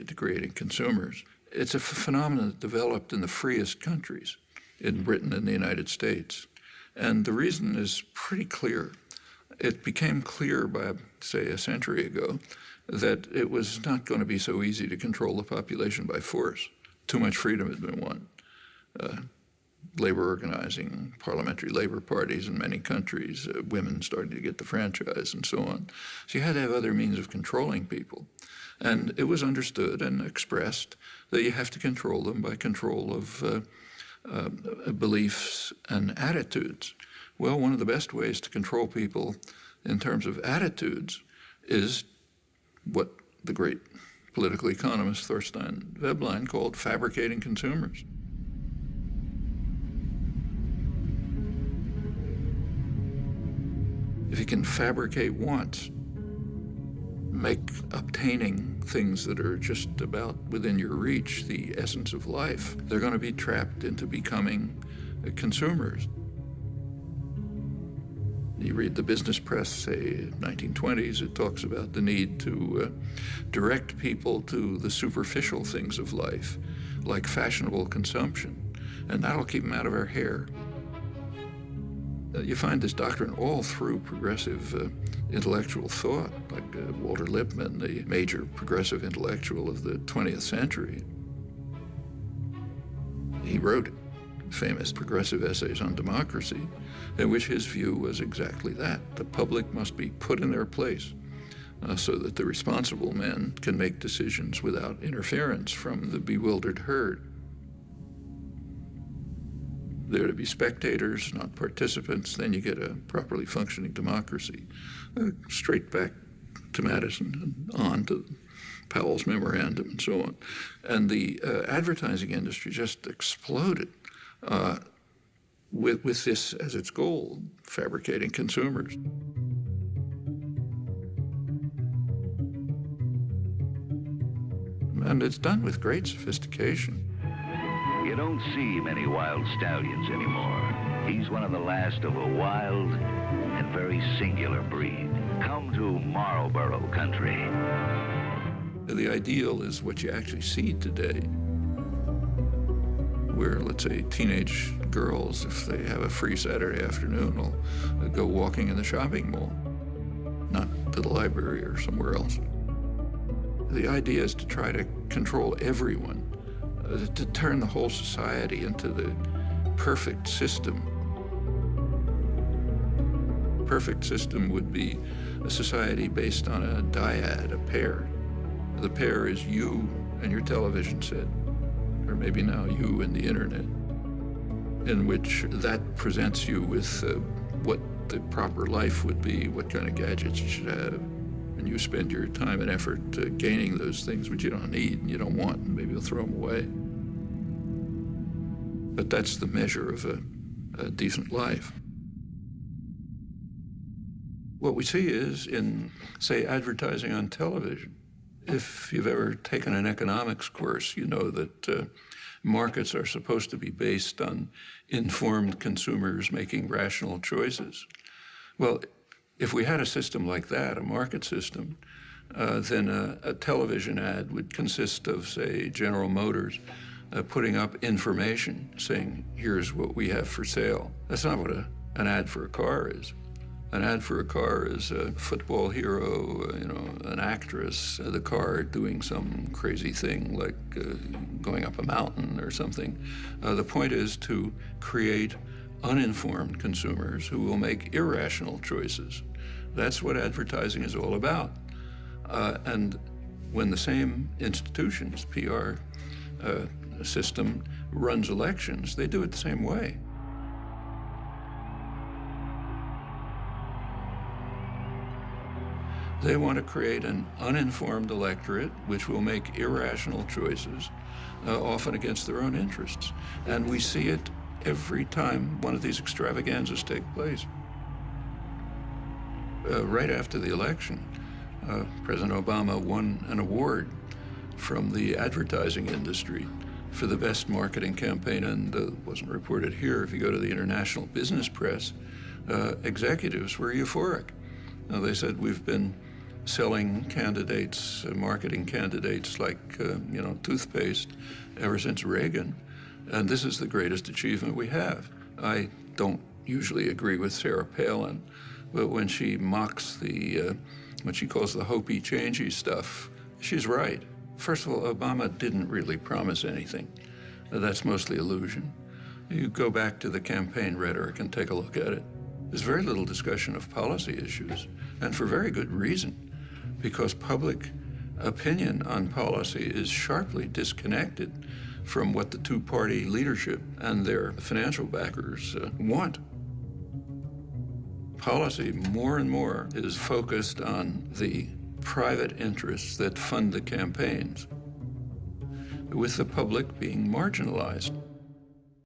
dedicated to creating consumers. It's a phenomenon that developed in the freest countries, in Britain and the United States. And the reason is pretty clear. It became clear by, say, a century ago that it was not going to be so easy to control the population by force. Too much freedom had been won. Labor organizing, parliamentary labor parties in many countries, women starting to get the franchise and so on. So you had to have other means of controlling people. And it was understood and expressed that you have to control them by control of beliefs and attitudes. Well, one of the best ways to control people in terms of attitudes is what the great political economist Thorstein Veblen called fabricating consumers. If you can fabricate wants, make obtaining things that are just about within your reach, the essence of life, they're going to be trapped into becoming consumers. You read the business press, say, 1920s, it talks about the need to direct people to the superficial things of life, like fashionable consumption, and that'll keep them out of our hair. You find this doctrine all through progressive intellectual thought, like Walter Lippmann, the major progressive intellectual of the 20th century. He wrote famous progressive essays on democracy, in which his view was exactly that. The public must be put in their place so that the responsible men can make decisions without interference from the bewildered herd. They're to be spectators, not participants, then you get a properly functioning democracy. Straight back to Madison and on to Powell's memorandum and so on. And the advertising industry just exploded with this as its goal, fabricating consumers. And it's done with great sophistication. You don't see many wild stallions anymore. He's one of the last of a wild and very singular breed. Come to Marlboro country. The ideal is what you actually see today, where, let's say, teenage girls, if they have a free Saturday afternoon, will go walking in the shopping mall, not to the library or somewhere else. The idea is to try to control everyone, to turn the whole society into the perfect system. Perfect system would be a society based on a dyad, a pair. The pair is you and your television set, or maybe now you and the internet, in which that presents you with what the proper life would be, what kind of gadgets you should have. And you spend your time and effort gaining those things which you don't need and you don't want, and maybe you'll throw them away. But that's the measure of a decent life. What we see is in, say, advertising on television. If you've ever taken an economics course, you know that markets are supposed to be based on informed consumers making rational choices. Well, if we had a system like that, a market system, then a television ad would consist of, say, General Motors putting up information saying, here's what we have for sale. That's not what an ad for a car is. An ad for a car is a football hero, an actress, the car doing some crazy thing like going up a mountain or something. The point is to create uninformed consumers who will make irrational choices. That's what advertising is all about. And when the same institutions, PR system, runs elections, they do it the same way. They want to create an uninformed electorate which will make irrational choices, often against their own interests. And we see it every time one of these extravaganzas take place. Right after the election, President Obama won an award from the advertising industry for the best marketing campaign, and it wasn't reported here. If you go to the international business press, executives were euphoric. They said, we've been selling candidates, marketing candidates like, toothpaste ever since Reagan. And this is the greatest achievement we have. I don't usually agree with Sarah Palin, but when she mocks what she calls the hopey-changey stuff, she's right. First of all, Obama didn't really promise anything. That's mostly illusion. You go back to the campaign rhetoric and take a look at it. There's very little discussion of policy issues, and for very good reason, because public opinion on policy is sharply disconnected from what the two-party leadership and their financial backers want. Policy, more and more, is focused on the private interests that fund the campaigns, with the public being marginalized.